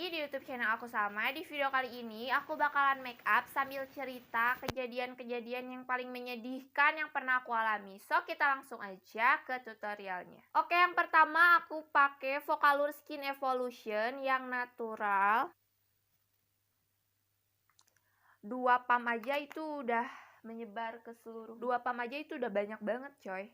lagi di YouTube channel aku Salma. Di video kali ini aku bakalan make up sambil cerita kejadian-kejadian yang paling menyedihkan yang pernah aku alami. So, kita langsung aja ke tutorialnya. Oke, yang pertama aku pakai Vocalour Skin Evolution yang natural. 2 pump aja itu udah menyebar ke seluruh. 2 pump aja itu udah banyak banget, coy.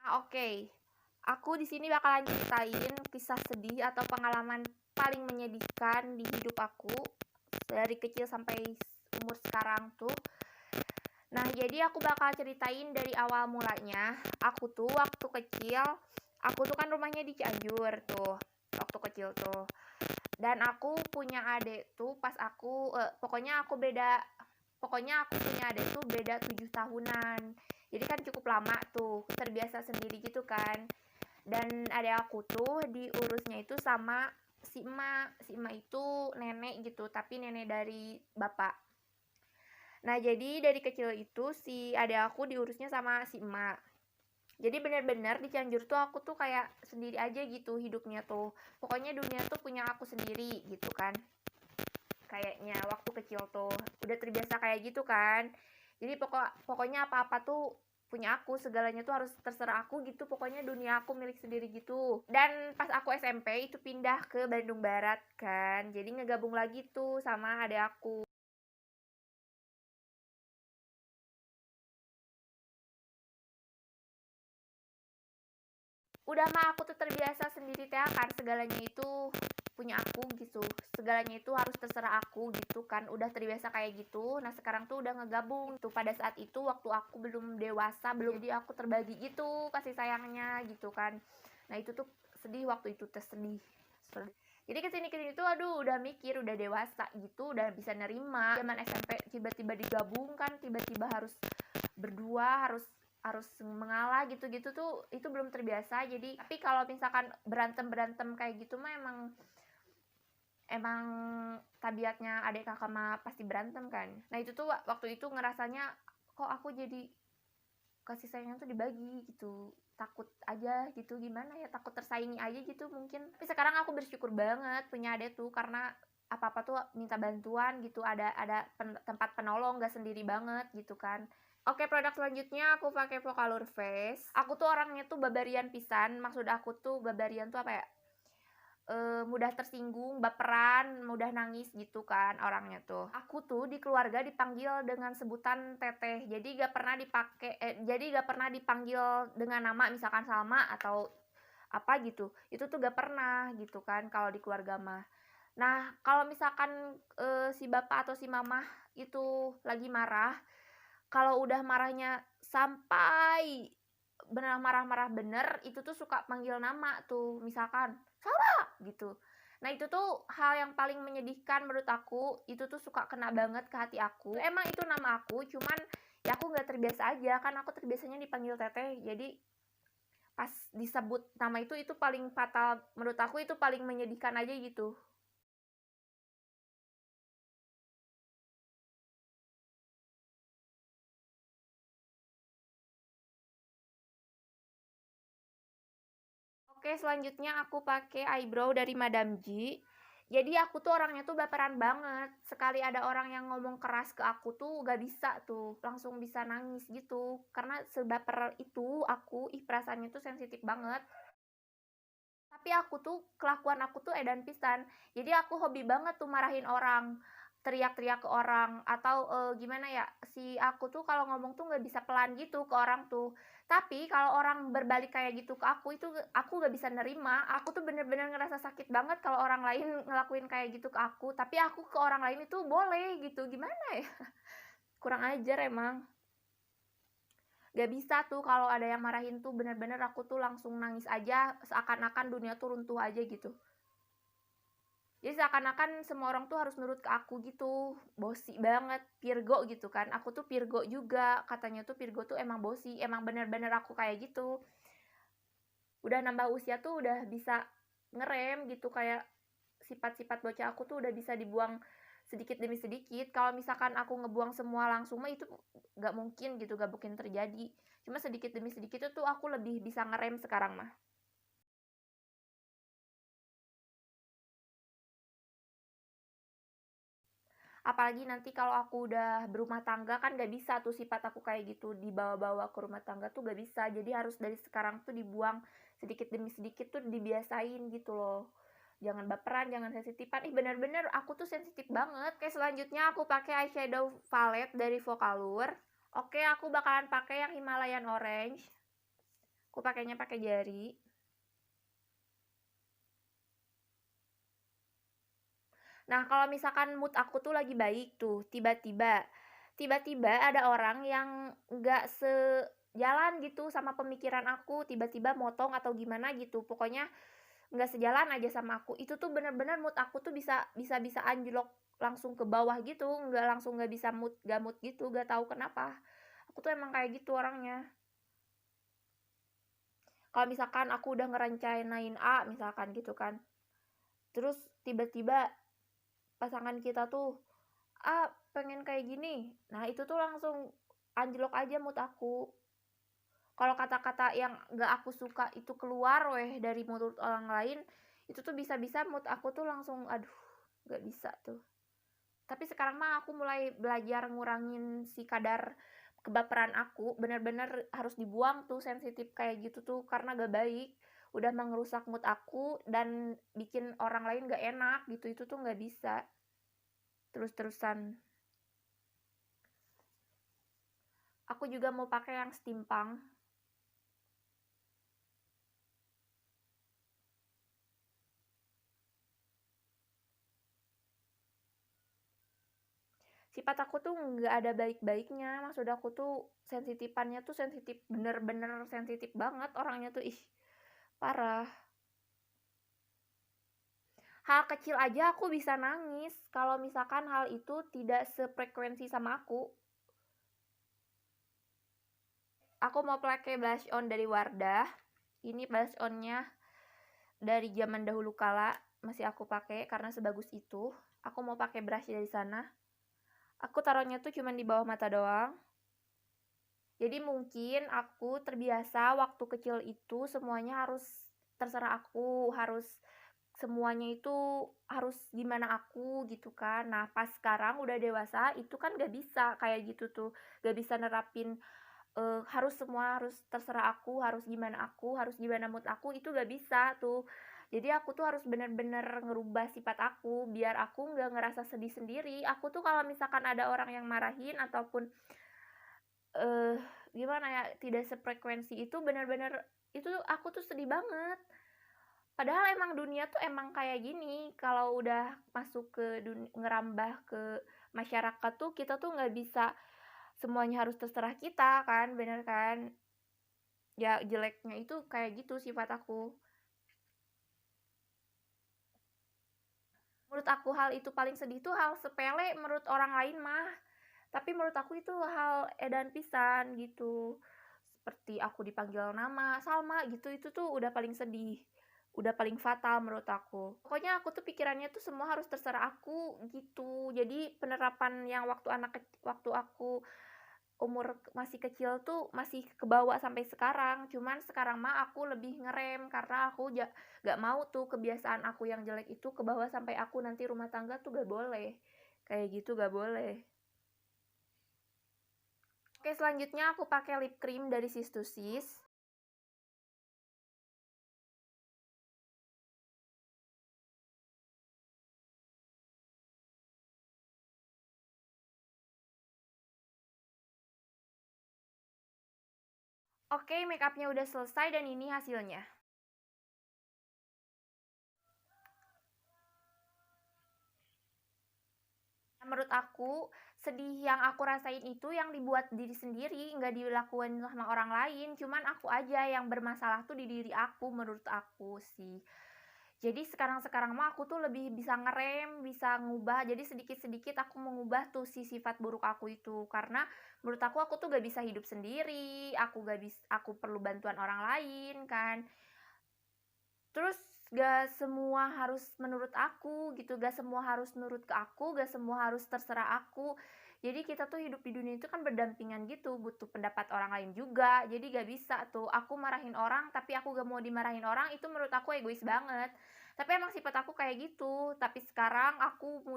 Oke. Aku di sini bakalan ceritain kisah sedih atau pengalaman paling menyedihkan di hidup aku dari kecil sampai umur sekarang tuh. Nah, jadi aku bakal ceritain dari awal mulanya. Aku tuh waktu kecil, aku tuh kan rumahnya di Cianjur tuh, waktu kecil tuh. Dan aku punya adik tuh pas aku, pokoknya aku punya adik tuh beda 7 tahunan. Jadi kan cukup lama tuh, terbiasa sendiri gitu kan. Dan adik aku tuh diurusnya itu sama si emak itu nenek gitu, tapi nenek dari bapak. Nah, jadi dari kecil itu si adik aku diurusnya sama si emak. Jadi bener-bener di Cianjur tuh aku tuh kayak sendiri aja gitu hidupnya tuh. Pokoknya dunia tuh punya aku sendiri gitu kan. Kayaknya waktu kecil tuh udah terbiasa kayak gitu kan. Jadi pokoknya apa-apa tuh punya aku, segalanya tuh harus terserah aku gitu, pokoknya dunia aku milik sendiri gitu. Dan pas aku SMP itu pindah ke Bandung Barat kan, jadi ngegabung lagi tuh sama adik aku. Udah mah aku tuh terbiasa sendiri teh kan, segalanya itu punya aku gitu, segalanya itu harus terserah aku gitu kan, udah terbiasa kayak gitu. Nah, sekarang tuh udah ngegabung tuh. Pada saat itu waktu aku belum dewasa, belum, jadi aku terbagi gitu kasih sayangnya gitu kan. Nah, itu tuh sedih, waktu itu sedih. Jadi kesini tuh aduh udah mikir, udah dewasa gitu, udah bisa nerima. Zaman SMP tiba-tiba digabungkan, tiba-tiba harus berdua, harus harus mengalah gitu-gitu tuh, itu belum terbiasa. Jadi tapi kalau misalkan berantem kayak gitu mah emang tabiatnya adik kakak mah pasti berantem kan. Nah, itu tuh waktu itu ngerasanya kok aku jadi kasih sayangnya tuh dibagi gitu, takut aja gitu, gimana ya, takut tersaingi aja gitu mungkin. Tapi sekarang aku bersyukur banget punya adik tuh, karena apa-apa tuh minta bantuan gitu, ada tempat penolong, gak sendiri banget gitu kan. Oke, produk selanjutnya aku pakai Vocalour Face. Aku tuh orangnya tuh babarian pisan. Maksud aku tuh babarian tuh apa ya? Mudah tersinggung, baperan, mudah nangis gitu kan orangnya tuh. Aku tuh di keluarga dipanggil dengan sebutan teteh. Jadi gak pernah dipanggil dengan nama misalkan Salma atau apa gitu. Itu tuh gak pernah gitu kan kalau di keluarga mah. Nah, kalau misalkan si bapak atau si mama itu lagi marah, kalau udah marahnya sampai benar marah-marah bener, itu tuh suka panggil nama tuh, misalkan Salma gitu. Nah, itu tuh hal yang paling menyedihkan menurut aku. Itu tuh suka kena banget ke hati aku. Emang itu nama aku, cuman ya aku nggak terbiasa aja, kan aku terbiasanya dipanggil teteh. Jadi pas disebut nama itu paling fatal menurut aku, itu paling menyedihkan aja gitu. Oke, selanjutnya aku pakai eyebrow dari Madame G. Jadi aku tuh orangnya tuh baperan banget. Sekali ada orang yang ngomong keras ke aku tuh gak bisa tuh, langsung bisa nangis gitu. Karena sebaper itu aku, perasaannya tuh sensitif banget. Tapi aku tuh, kelakuan aku tuh edan pisan. Jadi aku hobi banget tuh marahin orang, teriak-teriak ke orang, atau gimana ya, si aku tuh kalau ngomong tuh nggak bisa pelan gitu ke orang tuh. Tapi kalau orang berbalik kayak gitu ke aku, itu aku nggak bisa nerima. Aku tuh bener-bener ngerasa sakit banget kalau orang lain ngelakuin kayak gitu ke aku. Tapi aku ke orang lain itu boleh gitu, gimana ya? Kurang ajar emang. Gak bisa tuh kalau ada yang marahin tuh, bener-bener aku tuh langsung nangis aja, seakan-akan dunia tuh runtuh aja gitu. Jadi seakan-akan semua orang tuh harus nurut ke aku gitu, bosi banget, Virgo gitu kan. Aku tuh Virgo juga, katanya tuh Virgo tuh emang bosi, emang bener-bener aku kayak gitu. udah nambah usia tuh udah bisa ngerem gitu, kayak sifat-sifat bocah aku tuh udah bisa dibuang sedikit demi sedikit. Kalau misalkan aku ngebuang semua langsung mah itu nggak mungkin gitu, nggak mungkin terjadi. Cuma sedikit demi sedikit itu tuh aku lebih bisa ngerem sekarang mah. Apalagi nanti kalau aku udah berumah tangga kan gak bisa tuh sifat aku kayak gitu dibawa-bawa ke rumah tangga tuh gak bisa. Jadi harus dari sekarang tuh dibuang sedikit demi sedikit tuh dibiasain gitu loh. Jangan baperan, jangan sensitifan. Ih bener-bener aku tuh sensitif banget. Oke, selanjutnya aku pakai eyeshadow palette dari Vocaloid. Oke, aku bakalan pakai yang Himalayan Orange. Aku pakainya pakai jari. Nah, kalau misalkan mood aku tuh lagi baik tuh, tiba-tiba ada orang yang nggak sejalan gitu sama pemikiran aku, tiba-tiba motong atau gimana gitu. Pokoknya nggak sejalan aja sama aku. Itu tuh bener-bener mood aku tuh bisa bisa bisa anjlok langsung ke bawah gitu, nggak langsung nggak bisa mood gitu, nggak tahu kenapa. Aku tuh emang kayak gitu orangnya. Kalau misalkan aku udah ngerencanain A misalkan gitu kan, terus tiba-tiba pasangan kita tuh pengen kayak gini, nah itu tuh langsung anjlok aja mood aku. Kalau kata-kata yang gak aku suka itu keluar weh dari mulut orang lain, itu tuh bisa-bisa mood aku tuh langsung aduh gak bisa tuh. Tapi sekarang mah aku mulai belajar ngurangin si kadar kebaperan aku, bener-bener harus dibuang tuh sensitif kayak gitu tuh karena gak baik. Udah mengerusak mood aku dan bikin orang lain gak enak gitu, itu tuh gak bisa terus-terusan. Aku juga mau pakai yang steampunk. Sifat aku tuh nggak ada baik-baiknya. Maksud aku tuh sensitifannya tuh sensitif, bener-bener sensitif banget orangnya tuh, ih parah. Hal kecil aja aku bisa nangis kalau misalkan hal itu tidak sefrekuensi sama aku. Aku mau pakai blush on dari Wardah. Ini blush onnya dari zaman dahulu kala masih aku pakai karena sebagus itu. Aku mau pakai brush dari sana. Aku taruhnya tuh cuma di bawah mata doang. Jadi mungkin aku terbiasa waktu kecil itu semuanya harus terserah aku, harus semuanya itu harus gimana aku gitu kan. Nah pas sekarang udah dewasa itu kan gak bisa kayak gitu tuh, gak bisa nerapin harus semua harus terserah aku, harus gimana mood aku itu gak bisa tuh. Jadi aku tuh harus bener-bener ngerubah sifat aku biar aku nggak ngerasa sedih sendiri. Aku tuh kalau misalkan ada orang yang marahin ataupun eh gimana ya tidak sefrekuensi itu bener-bener itu aku tuh sedih banget. Padahal emang dunia tuh emang kayak gini. Kalau udah masuk ke dunia, ngerambah ke masyarakat tuh kita tuh nggak bisa semuanya harus terserah kita kan, bener kan? Ya jeleknya itu kayak gitu sifat aku. Menurut aku hal itu paling sedih tuh hal sepele menurut orang lain mah. Tapi menurut aku itu hal edan pisan gitu. Seperti aku dipanggil nama Salma gitu, itu tuh udah paling sedih. Udah paling fatal menurut aku. Pokoknya aku tuh pikirannya tuh semua harus terserah aku gitu. Jadi penerapan yang waktu aku umur masih kecil tuh masih kebawa sampai sekarang. Cuman sekarang mah aku lebih ngerem karena aku gak mau tuh kebiasaan aku yang jelek itu kebawa sampai aku nanti rumah tangga tuh gak boleh. Kayak gitu gak boleh. Oke, selanjutnya aku pakai lip cream dari Sis to Sis. Oke, makeupnya udah selesai dan ini hasilnya. Menurut aku, sedih yang aku rasain itu yang dibuat diri sendiri, nggak dilakuin sama orang lain. Cuman aku aja yang bermasalah tuh di diri aku, menurut aku sih. Jadi sekarang-sekarang mah aku tuh lebih bisa ngerem, bisa ngubah. Jadi sedikit-sedikit aku mengubah tuh si sifat buruk aku itu. Karena menurut aku tuh gak bisa hidup sendiri. Aku perlu bantuan orang lain kan. Terus gak semua harus menurut aku gitu, gak semua harus nurut ke aku, gak semua harus terserah aku. Jadi kita tuh hidup di dunia itu kan berdampingan gitu, butuh pendapat orang lain juga. Jadi gak bisa tuh aku marahin orang tapi aku gak mau dimarahin orang, itu menurut aku egois banget. Tapi emang sifat aku kayak gitu. Tapi sekarang aku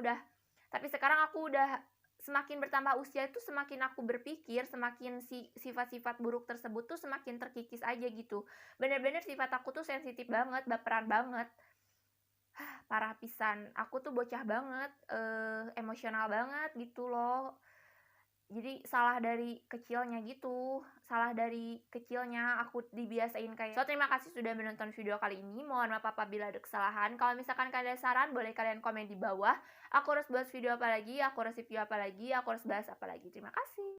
udah semakin bertambah usia itu semakin aku berpikir, semakin sifat-sifat buruk tersebut tuh semakin terkikis aja gitu. Bener-bener sifat aku tuh sensitif banget, baperan banget, parah pisan. Aku tuh bocah banget, emosional banget gitu loh. Jadi salah dari kecilnya gitu, salah dari kecilnya aku dibiasain kayak. So, terima kasih sudah menonton video kali ini. Mohon maaf apabila ada kesalahan. Kalau misalkan kalian ada saran, boleh kalian komen di bawah. Aku harus buat video apa lagi, aku harus review apa lagi, aku harus bahas apa lagi. Terima kasih.